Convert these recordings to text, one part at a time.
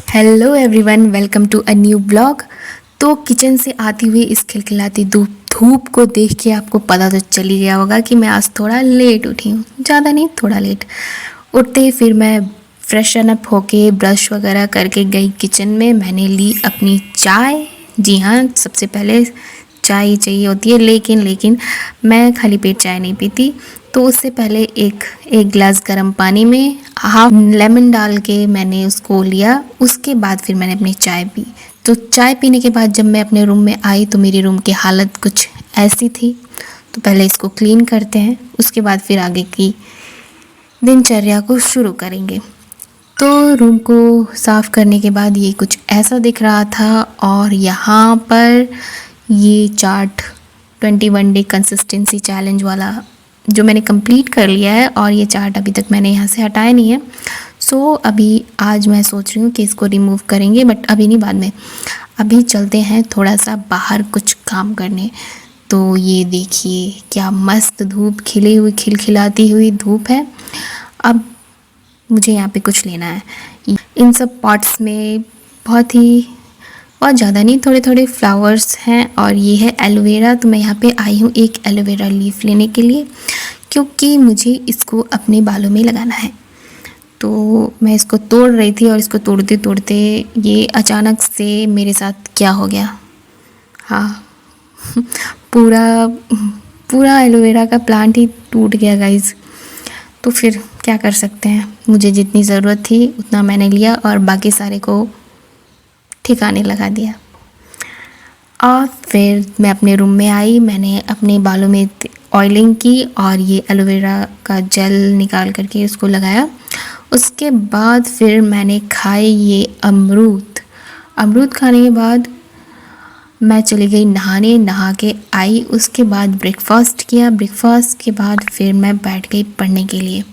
Hello everyone, welcome to a new blog. तो kitchen से आती हुई इस खिलखिलाती धूप को देख के आपको पता तो चल ही गया होगा कि मैं आज थोड़ा लेट उठी हूँ। ज़्यादा नहीं, थोड़ा लेट उठते ही फिर मैं फ्रेशन अप होके ब्रश वगैरह करके गई किचन में। मैंने ली अपनी चाय। जी हाँ, सबसे पहले चाय ही चाहिए होती है, लेकिन मैं खाली पेट चाय नहीं पीती। तो उससे पहले एक गिलास गर्म पानी में हाफ लेमन डाल के मैंने उसको लिया। उसके बाद फिर मैंने अपनी चाय पी। तो चाय पीने के बाद जब मैं अपने रूम में आई तो मेरी रूम की हालत कुछ ऐसी थी। तो पहले इसको क्लीन करते हैं, उसके बाद फिर आगे की दिनचर्या को शुरू करेंगे। तो रूम को साफ़ करने के बाद ये कुछ ऐसा दिख रहा था, और यहाँ पर ये चार्ट 21 डे कंसिस्टेंसी चैलेंज वाला जो मैंने कंप्लीट कर लिया है, और ये चार्ट अभी तक मैंने यहाँ से हटाया नहीं है। सो अभी आज मैं सोच रही हूँ कि इसको रिमूव करेंगे, बट अभी नहीं, बाद में। अभी चलते हैं थोड़ा सा बाहर कुछ काम करने। तो ये देखिए क्या मस्त धूप, खिली हुई खिलखिलाती हुई धूप है। अब मुझे यहाँ पे कुछ लेना है। इन सब पॉट्स में बहुत ज़्यादा नहीं, थोड़े थोड़े फ्लावर्स हैं, और ये है एलोवेरा। तो मैं यहाँ पे आई हूँ एक एलोवेरा लीफ लेने के लिए, क्योंकि मुझे इसको अपने बालों में लगाना है। तो मैं इसको तोड़ रही थी, और इसको तोड़ते तोड़ते ये अचानक से मेरे साथ क्या हो गया। हाँ, पूरा एलोवेरा का प्लांट ही टूट गया गाइज़। तो फिर क्या कर सकते हैं, मुझे जितनी ज़रूरत थी उतना मैंने लिया, और बाकी सारे को ठिकाने लगा दिया। और फिर मैं अपने रूम में आई, मैंने अपने बालों में ऑयलिंग की, और ये एलोवेरा का जेल निकाल करके इसको लगाया। उसके बाद फिर मैंने खाए ये अमरूद खाने के बाद मैं चली गई नहाने। नहा के आई, उसके बाद ब्रेकफास्ट किया। ब्रेकफास्ट के बाद फिर मैं बैठ गई पढ़ने के लिए।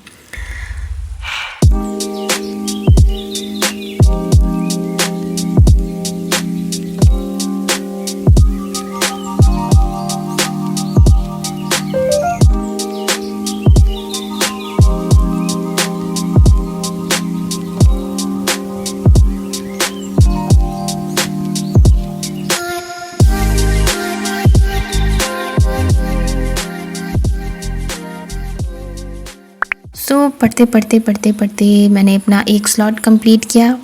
सो पढ़ते मैंने अपना एक स्लॉट कंप्लीट किया।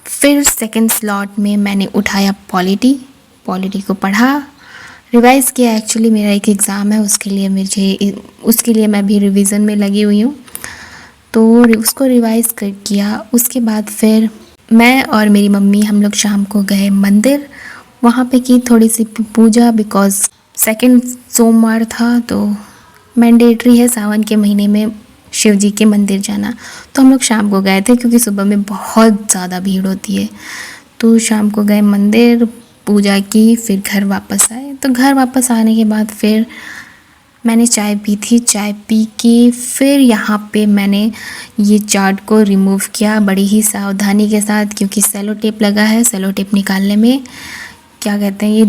फिर सेकंड स्लॉट में मैंने उठाया पॉलिटी को पढ़ा, रिवाइज़ किया। एक्चुअली मेरा एक एग्ज़ाम है, उसके लिए मैं भी रिवीजन में लगी हुई हूँ। तो उसको रिवाइज़ किया। उसके बाद फिर मैं और मेरी मम्मी हम लोग शाम को गए मंदिर। वहाँ पे की थोड़ी सी पूजा, बिकॉज़ सेकंड सोमवार था, तो मैंडेटरी है सावन के महीने में शिव जी के मंदिर जाना। तो हम लोग शाम को गए थे, क्योंकि सुबह में बहुत ज़्यादा भीड़ होती है। तो शाम को गए मंदिर, पूजा की, फिर घर वापस आए। तो घर वापस आने के बाद फिर मैंने चाय पी थी। चाय पी के फिर यहाँ पे मैंने ये चार्ट को रिमूव किया बड़ी ही सावधानी के साथ, क्योंकि सेलो टेप लगा है। सेलो टेप निकालने में क्या कहते हैं, ये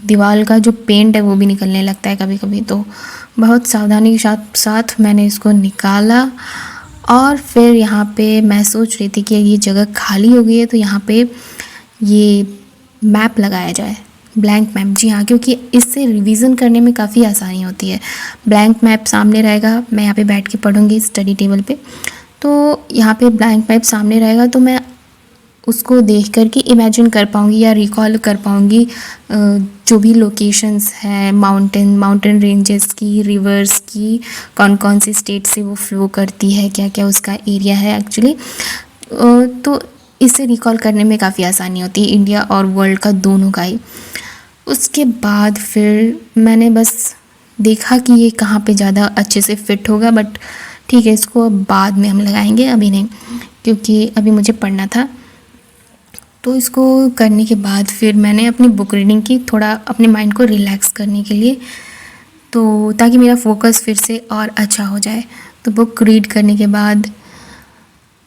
दीवाल का जो पेंट है वो भी निकलने लगता है कभी कभी। तो बहुत सावधानी के साथ मैंने इसको निकाला। और फिर यहाँ पे मैं सोच रही थी कि ये जगह खाली हो गई है, तो यहाँ पे ये मैप लगाया जाए, ब्लैंक मैप। जी हाँ, क्योंकि इससे रिवीजन करने में काफ़ी आसानी होती है। ब्लैंक मैप सामने रहेगा, मैं यहाँ पे बैठ के पढ़ूँगी स्टडी टेबल पे। तो यहाँ पे ब्लैंक मैप सामने रहेगा, तो मैं उसको देख कर के इमेजिन कर पाऊँगी या रिकॉल कर पाऊँगी जो भी लोकेशंस हैं, माउंटेन रेंजेस की, रिवर्स की, कौन कौन सी स्टेट से वो फ्लो करती है, क्या क्या उसका एरिया है एक्चुअली। तो इसे रिकॉल करने में काफ़ी आसानी होती है, इंडिया और वर्ल्ड का दोनों का ही। उसके बाद फिर मैंने बस देखा कि ये कहाँ पे ज़्यादा अच्छे से फिट होगा, बट ठीक है, इसको बाद में हम लगाएंगे, अभी नहीं, क्योंकि अभी मुझे पढ़ना था। तो इसको करने के बाद फिर मैंने अपनी बुक रीडिंग की, थोड़ा अपने माइंड को रिलैक्स करने के लिए, तो ताकि मेरा फोकस फिर से और अच्छा हो जाए। तो बुक रीड करने के बाद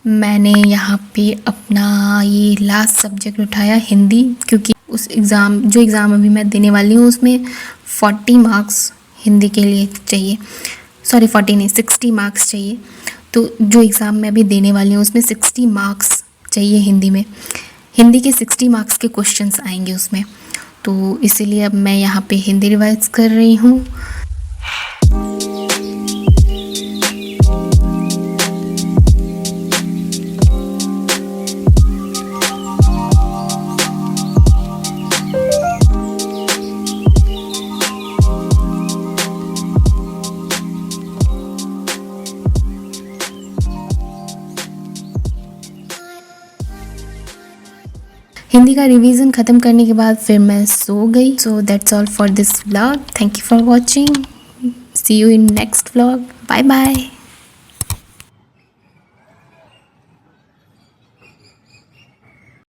मैंने यहाँ पे अपना ये लास्ट सब्जेक्ट उठाया, हिंदी, क्योंकि जो एग्ज़ाम अभी मैं देने वाली हूँ उसमें 40 मार्क्स हिंदी के लिए चाहिए। सॉरी 40 नहीं, 60 मार्क्स चाहिए। तो जो एग्ज़ाम मैं अभी देने वाली हूँ उसमें 60 मार्क्स चाहिए हिंदी में। हिंदी के 60 मार्क्स के क्वेश्चंस आएंगे उसमें, तो इसीलिए अब मैं यहाँ पे हिंदी रिवाइज कर रही हूँ। हिंदी का रिवीजन ख़त्म करने के बाद फिर मैं सो गई। So that's all for this vlog. Thank you for watching. See you in next vlog. Bye bye.